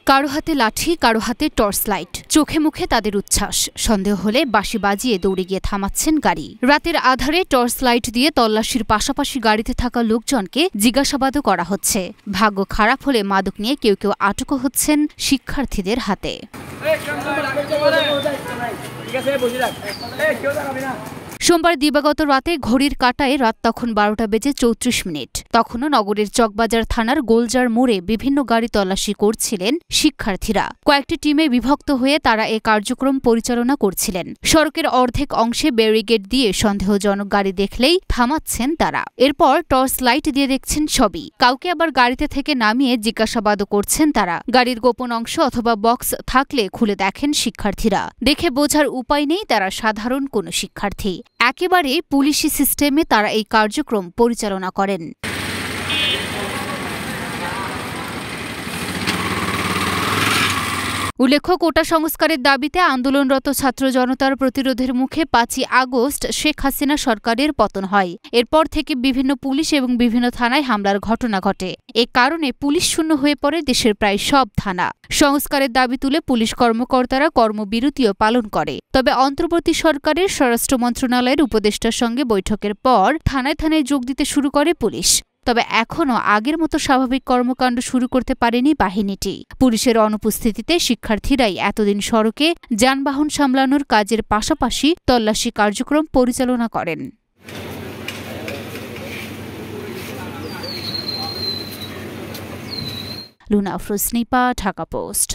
কারো হাতে লাঠি, কারো হাতে টর্চ লাইট, চোখে মুখে তাদের উচ্ছ্বাস। সন্দেহ হলে বাঁশি বাজিয়ে দৌড়ে গিয়ে থামাচ্ছেন গাড়ি। রাতের আধারে টর্চ লাইট দিয়ে তল্লাশির পাশাপাশি গাড়িতে থাকা লোকজনকে জিজ্ঞাসাবাদও করা হচ্ছে। ভাগ্য খারাপ হলে মাদক নিয়ে কেউ কেউ আটকও হচ্ছেন শিক্ষার্থীদের হাতে। সোমবার দিবাগত রাতে ঘড়ির কাঁটায় রাত তখন 12টা বেজে 34 মিনিট। তখনও নগরের চকবাজার থানার গোলজার মোড়ে বিভিন্ন গাড়ি তল্লাশি করছিলেন শিক্ষার্থীরা। কয়েকটি টিমে বিভক্ত হয়ে তারা এ কার্যক্রম পরিচালনা করছিলেন। সড়কের অর্ধেক অংশে ব্যারিকেড দিয়ে সন্দেহজনক গাড়ি দেখলেই থামাচ্ছেন তারা। এরপর টর্চ লাইট দিয়ে দেখছেন সবই। কাউকে আবার গাড়িতে থেকে নামিয়ে জিজ্ঞাসাবাদও করছেন তারা। গাড়ির গোপন অংশ অথবা বক্স থাকলে খুলে দেখেন শিক্ষার্থীরা। দেখে বোঝার উপায় নেই তারা সাধারণ কোনো শিক্ষার্থী। একেবারে পুলিশি সিস্টেমে তারা এই কার্যক্রম পরিচালনা করেন। উল্লেখ্য, কোটা সংস্কারের দাবিতে আন্দোলনরত ছাত্র জনতার প্রতিরোধের মুখে 5ই আগস্ট শেখ হাসিনা সরকারের পতন হয়। এরপর থেকে বিভিন্ন পুলিশ এবং বিভিন্ন থানায় হামলার ঘটনা ঘটে। এ কারণে পুলিশ শূন্য হয়ে পড়ে দেশের প্রায় সব থানা। সংস্কারের দাবি তুলে পুলিশ কর্মকর্তারা কর্মবিরতিও পালন করে। তবে অন্তর্বর্তী সরকারের স্বরাষ্ট্র মন্ত্রণালয়ের উপদেষ্টার সঙ্গে বৈঠকের পর থানায় থানায় যোগ দিতে শুরু করে পুলিশ। তবে এখনও আগের মতো স্বাভাবিক কর্মকাণ্ড শুরু করতে পারেনি বাহিনীটি। পুলিশের অনুপস্থিতিতে শিক্ষার্থীরাই এতদিন সড়কে যানবাহন সামলানোর কাজের পাশাপাশি তল্লাশি কার্যক্রম পরিচালনা করেন। Luna Afroz, Dhaka post.